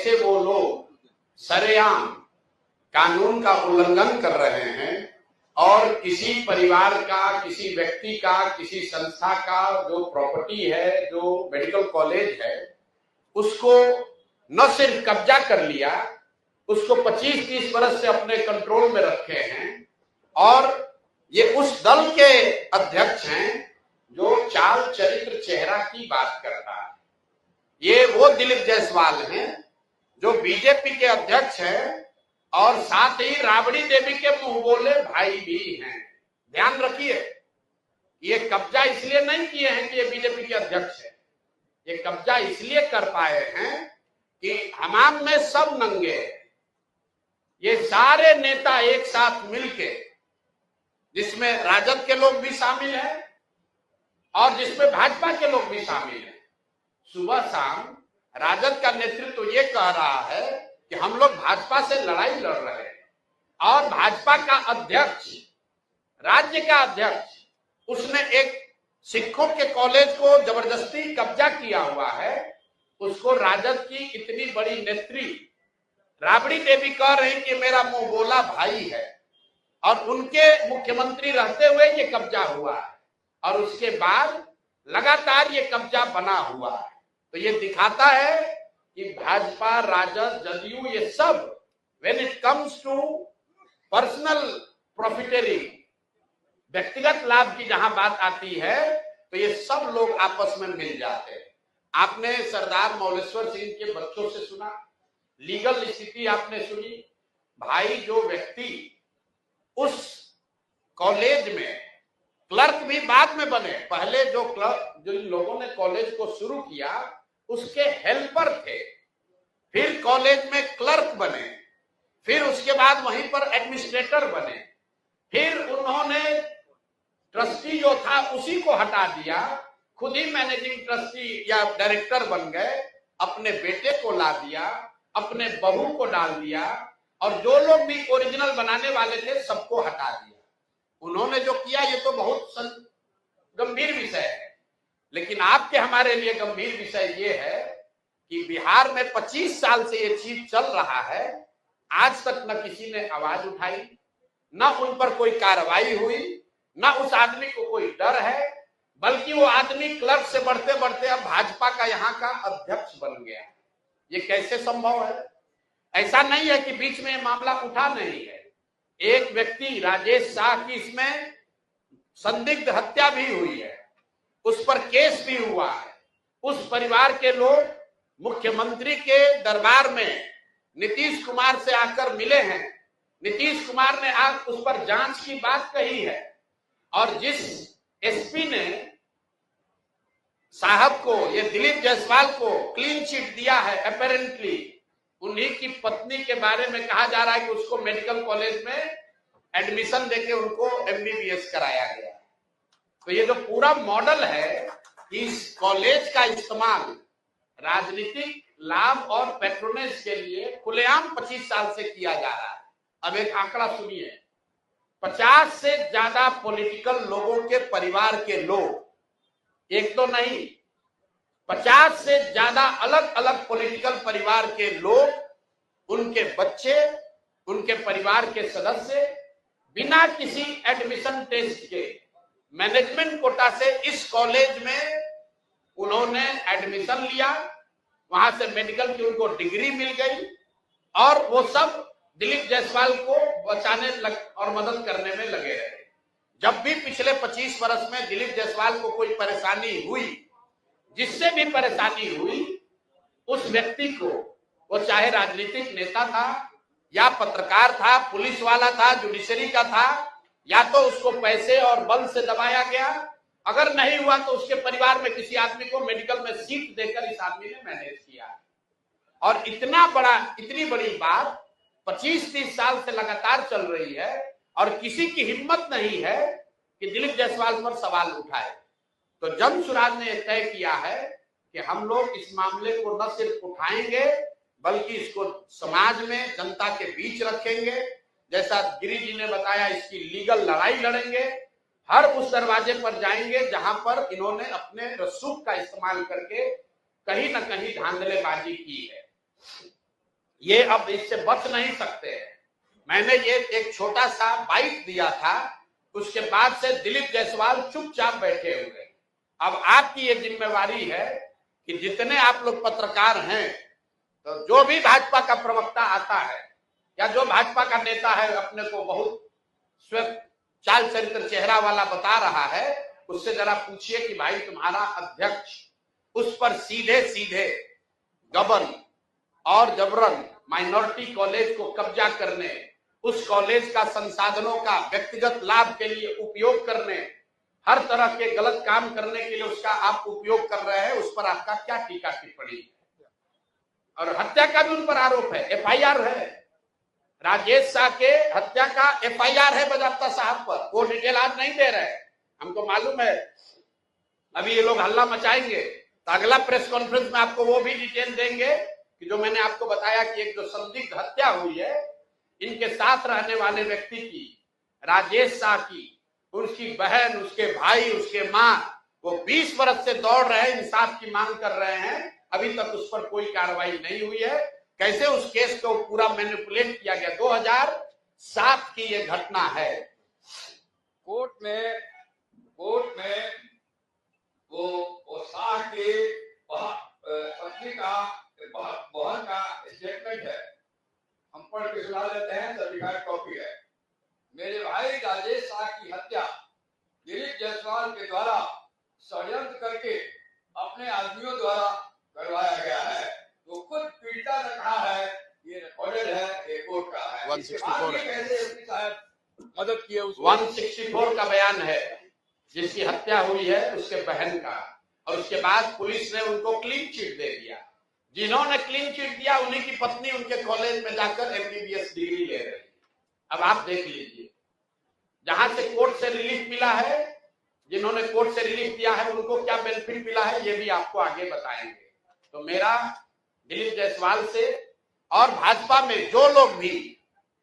से वो लोग सरेआम कानून का उल्लंघन कर रहे हैं और किसी परिवार का, किसी व्यक्ति का, किसी संस्था का जो प्रॉपर्टी है, जो मेडिकल कॉलेज है, उसको न सिर्फ कब्जा कर लिया, उसको 25-30 वर्ष से अपने कंट्रोल में रखे हैं। और ये उस दल के अध्यक्ष हैं जो चाल चरित्र चेहरा की बात करता है। ये वो दिलीप जायसवाल हैं जो बीजेपी के अध्यक्ष हैं और साथ ही राबड़ी देवी के मुंह बोले भाई भी हैं। ध्यान रखिए, ये कब्जा इसलिए नहीं किए हैं कि ये बीजेपी के अध्यक्ष है, ये कब्जा इसलिए कर पाए हैं कि हमाम में सब नंगे हैं। ये सारे नेता एक साथ मिलके, जिसमें राजद के लोग भी शामिल हैं और जिसमें भाजपा के लोग भी शामिल हैं, सुबह शाम राजद का नेतृत्व ये कह रहा है कि हम लोग भाजपा से लड़ाई लड़ रहे हैं, और भाजपा का अध्यक्ष, राज्य का अध्यक्ष, उसने एक सिखों के कॉलेज को जबरदस्ती कब्जा किया हुआ है। उसको राजद की इतनी बड़ी नेत्री राबड़ी देवी कह रही कि मेरा मुंह बोला भाई है, और उनके मुख्यमंत्री रहते हुए ये कब्जा हुआ है, और उसके बाद लगातार ये कब्जा बना हुआ है। तो ये दिखाता है कि भाजपा, राजद, जदयू, ये सब when it comes to personal profiteering, व्यक्तिगत लाभ की जहां बात आती है, तो ये सब लोग आपस में मिल जाते हैं। आपने सरदार मौलेश्वर सिंह के बच्चों से सुना, लीगल स्थिति आपने सुनी। भाई, जो व्यक्ति उस कॉलेज में क्लर्क भी बाद में बने, पहले जो लोगों ने कॉलेज को शुरू किया उसके हेल्पर थे, फिर कॉलेज में क्लर्क बने, फिर उसके बाद वहीं पर एडमिनिस्ट्रेटर बने, फिर उन्होंने ट्रस्टी जो था उसी को हटा दिया, खुद ही मैनेजिंग ट्रस्टी या डायरेक्टर बन गए, अपने बेटे को ला दिया, अपने बहू को डाल दिया, और जो लोग भी ओरिजिनल बनाने वाले थे सबको हटा दिया। उन्होंने जो किया ये तो बहुत गंभीर विषय है, लेकिन आपके हमारे लिए गंभीर विषय ये है कि बिहार में 25 साल से ये चीज चल रहा है, आज तक न किसी ने आवाज उठाई, न उन पर कोई कार्रवाई हुई, न उस आदमी को कोई डर है, बल्कि वो आदमी क्लर्क से बढ़ते बढ़ते अब भाजपा का यहाँ का अध्यक्ष बन गया। ये कैसे संभव है? ऐसा नहीं है कि बीच में मामला उठा नहीं है। एक व्यक्ति राजेश शाह की इसमें संदिग्ध हत्या भी हुई है, उस पर केस भी हुआ है। उस परिवार के लोग मुख्यमंत्री के दरबार में नीतीश कुमार से आकर मिले हैं, नीतीश कुमार ने आज उस पर जांच की बात कही है, और जिस एसपी ने साहब को, ये दिलीप जायसवाल को क्लीन चिट दिया है, अपेरेंटली उन्हीं की पत्नी के बारे में कहा जा रहा है कि उसको मेडिकल कॉलेज में एडमिशन देके उनको एमबीबीएस कराया गया। तो ये जो पूरा मॉडल है, इस कॉलेज का इस्तेमाल राजनीतिक लाभ और पैट्रोनेज के लिए खुलेआम 25 साल से किया जा रहा है। अब एक आंकड़ा सुनिए, 50 से ज्यादा पॉलिटिकल लोगों के परिवार के लोग, एक तो नहीं, 50 से ज्यादा अलग अलग पॉलिटिकल परिवार के लोग, उनके बच्चे, उनके परिवार के सदस्य बिना किसी एडमिशन टेस्ट के मैनेजमेंट कोटा से इस कॉलेज में उन्होंने एडमिशन लिया, वहां से मेडिकल की उनको डिग्री मिल गई, और वो सब दिलीप जायसवाल को बचाने और मदद करने में लगे रहे। जब भी पिछले 25 वर्ष में दिलीप जायसवाल को कोई परेशानी हुई, जिससे भी परेशानी हुई, उस व्यक्ति को, वो चाहे राजनीतिक नेता था या पत्रकार था, पुलिस वाला था, जुडिशरी का था, या तो उसको पैसे और बल से दबाया गया, अगर नहीं हुआ तो उसके परिवार में किसी आदमी को मेडिकल में सीट देकर इस आदमी ने मैनेज किया। और इतनी बड़ी बात 25-30 साल से लगातार चल रही है, और किसी की हिम्मत नहीं है कि दिलीप जायसवाल पर सवाल उठाए। तो जनसुराज ने तय किया है कि हम लोग इस मामले को न सिर्फ उठाएंगे, बल्कि इसको समाज में, जनता के बीच रखेंगे। जैसा गिरी जी ने बताया, इसकी लीगल लड़ाई लड़ेंगे, हर उस दरवाजे पर जाएंगे जहां पर इन्होंने अपने रसूख का इस्तेमाल करके कहीं न कहीं धांधलेबाजी की है। ये अब इससे बच नहीं सकते हैं। मैंने ये एक छोटा सा बाइट दिया था, उसके बाद से दिलीप जायसवाल चुपचाप बैठे हुए। अब आपकी ये जिम्मेवारी है कि जितने आप लोग पत्रकार हैं, तो जो भी भाजपा का प्रवक्ता आता है या जो भाजपा का नेता है अपने को बहुत स्वस्थ चाल चरित्र चेहरा वाला बता रहा है, उससे जरा पूछिए कि भाई तुम्हारा अध्यक्ष उस पर सीधे सीधे गबन और जबरन माइनॉरिटी कॉलेज को कब्जा करने, उस कॉलेज का संसाधनों का व्यक्तिगत लाभ के लिए उपयोग करने, हर तरह के गलत काम करने के लिए उसका आप उपयोग कर रहे हैं, उस पर आपका क्या टीका टिप्पणी? और हत्या का भी उन पर आरोप है, एफआईआर है, राजेश शाह के हत्या का एफआईआर है बजाप्ता साहब पर। वो डिटेल आज नहीं दे रहे, हमको मालूम है अभी ये लोग हल्ला मचाएंगे, तो अगला प्रेस कॉन्फ्रेंस में आपको वो भी डिटेल देंगे कि जो मैंने आपको बताया कि एक जो संदिग्ध हत्या हुई है इनके साथ रहने वाले व्यक्ति की, राजेश शाह की, उसकी बहन, उसके भाई, उसके माँ, वो 20 वर्ष से दौड़ रहे हैं, इंसाफ की मांग कर रहे हैं, अभी तक उस पर कोई कार्रवाई नहीं हुई है। कैसे उस केस को पूरा मैनिपुलेट किया गया। 2007 की ये घटना है। कोर्ट में वो शाह के पत्नी का बहन का स्टेटमेंट है, हम पढ़ के सुना देते हैं, सर्टिफाइड कॉपी है। मेरे भाई राजेश शाह की हत्या दिलीप जायसवाल के द्वारा षड्यंत्र करके अपने आदमियों द्वारा करवाया गया है। तो खुद पीड़िता ने कहा है, ये रिकॉर्डेड है, ये कोर्ट का है। 164 कैसे शायद मदद किए, 164 का बयान है जिसकी हत्या हुई है उसके बहन का, और उसके बाद पुलिस ने उनको क्लीन चिट दे दिया। जिन्होंने क्लीन चिट दिया उन्हीं की पत्नी उनके कॉलेज में जाकर एमबीबीएस डिग्री ले रही। अब आप देख लीजिए, जहां से कोर्ट से रिलीफ मिला है, जिन्होंने कोर्ट से रिलीफ दिया है उनको क्या बेनिफिट मिला है, ये भी आपको आगे बताएंगे। तो मेरा दिलीप जायसवाल से और भाजपा में जो लोग भी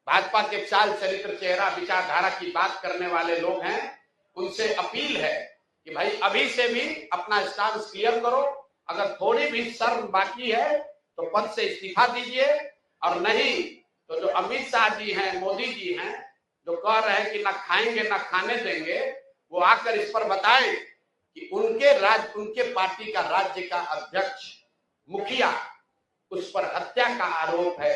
भाजपा के चाल चरित्र चेहरा विचारधारा की बात करने वाले लोग हैं, उनसे अपील है कि भाई अभी से भी अपना स्टांस क्लियर करो। अगर थोड़ी भी शर्म बाकी है तो पद से इस्तीफा दीजिए, और नहीं तो जो अमित शाह जी हैं, मोदी जी हैं, जो कह रहे हैं कि ना खाएंगे ना खाने देंगे, वो आकर इस पर बताएं कि उनके पार्टी का राज्य का अध्यक्ष मुखिया, उस पर हत्या का आरोप है,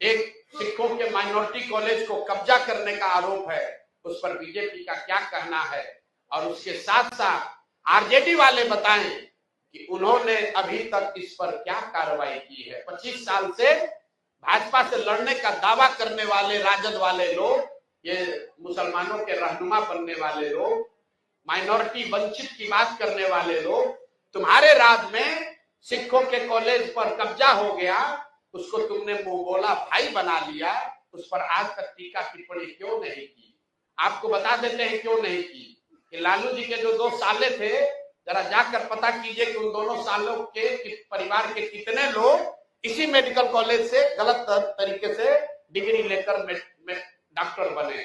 एक सिखों के माइनॉरिटी कॉलेज को कब्जा करने का आरोप है, उस पर बीजेपी का क्या कहना है। और उसके साथ साथ आरजेडी वाले बताएं कि उन्होंने अभी तक इस पर क्या कार्रवाई की है। 25 साल से भाजपा से लड़ने का दावा करने वाले राजद वाले लोग, ये मुसलमानों के रहनुमा बनने वाले लोग, माइनॉरिटी वंचित की बात करने वाले लोग, तुम्हारे राज में सिखों के कॉलेज पर कब्जा हो गया, उसको तुमने मुंहबोला भाई बना लिया, उस पर आज तक टीका टिप्पणी क्यों नहीं की? आपको बता देते हैं क्यों नहीं की कि लालू जी के जो 2 साले थे, जरा जाकर पता कीजिए कि उन दोनों सालों के परिवार के कितने लोग इसी मेडिकल कॉलेज से गलत तरीके से डिग्री लेकर डॉक्टर बने।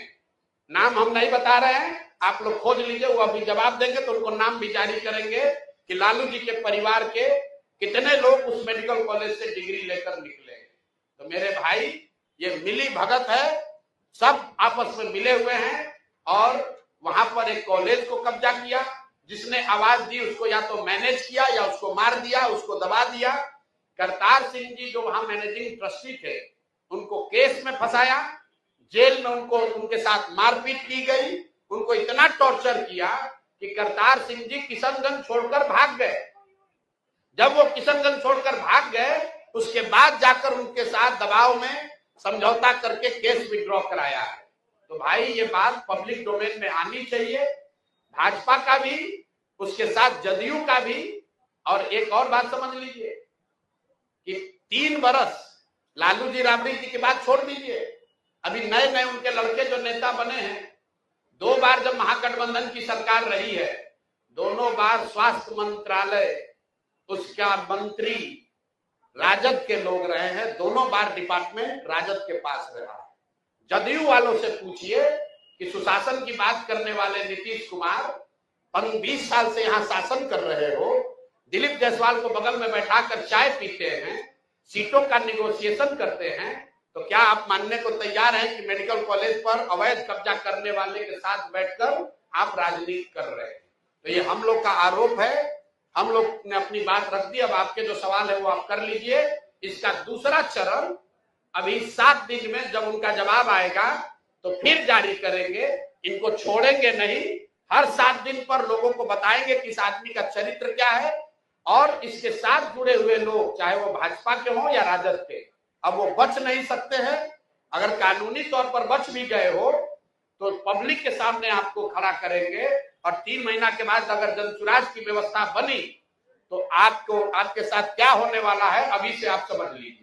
नाम हम नहीं बता रहे हैं, आप लोग खोज लीजिए, वो अभी जवाब देंगे तो उनको नाम भी जारी करेंगे कि लालू जी के परिवार के कितने लोग उस मेडिकल कॉलेज से डिग्री लेकर निकले। तो मेरे भाई, ये मिली भगत है, सब आपस में मिले हुए हैं और वहां पर एक कॉलेज को कब्जा किया। जिसने आवाज दी उसको या तो मैनेज किया या उसको मार दिया, उसको दबा दिया। करतार सिंह जी जो वहां मैनेजिंग ट्रस्टी थे, उनको केस में फंसाया, जेल में उनके साथ मारपीट की गई, उनको इतना टॉर्चर किया कि करतार सिंह जी किशनगंज छोड़कर भाग गए। जब वो किशनगंज छोड़कर भाग गए, उसके बाद जाकर उनके साथ दबाव में समझौता करके केस विड्रॉ कराया है। तो भाई ये बात पब्लिक डोमेन में आनी चाहिए, भाजपा का भी, उसके साथ जदयू का भी। और एक और बात समझ लीजिए कि 3 बरस लालू जी राबड़ी जी की बात छोड़ दीजिए, अभी नए नए उनके लड़के जो नेता बने हैं, 2 बार जब महागठबंधन की सरकार रही है, दोनों बार स्वास्थ्य मंत्रालय उसका मंत्री राजद के लोग रहे हैं, दोनों बार डिपार्टमेंट राजद के पास रहा है। जदयू वालों से पूछिए कि सुशासन की बात करने वाले नीतीश कुमार 20 साल से यहां शासन कर रहे हो, दिलीप जायसवाल को बगल में बैठाकर चाय पीते हैं, सीटों का निगोशिएशन करते हैं, तो क्या आप मानने को तैयार हैं कि मेडिकल कॉलेज पर अवैध कब्जा करने वाले के साथ बैठकर आप राजनीति कर रहे हैं? तो ये हम लोग का आरोप है। हम लोग ने अपनी बात रख दी। अब आपके जो सवाल है वो आप कर लीजिए। इसका दूसरा चरण अभी 7 दिन में जब उनका जवाब आएगा तो फिर जारी करेंगे। इनको छोड़ेंगे नहीं। हर 7 दिन पर लोगों को बताएंगे कि इस आदमी का चरित्र क्या है, और इसके साथ जुड़े हुए लोग चाहे वो भाजपा के हों या राजद के, अब वो बच नहीं सकते हैं। अगर कानूनी तौर पर बच भी गए हो तो पब्लिक के सामने आपको खड़ा करेंगे, और 3 महीना के बाद अगर जनसुराज की व्यवस्था बनी तो आपको आपके साथ क्या होने वाला है अभी से आप समझ लीजिए।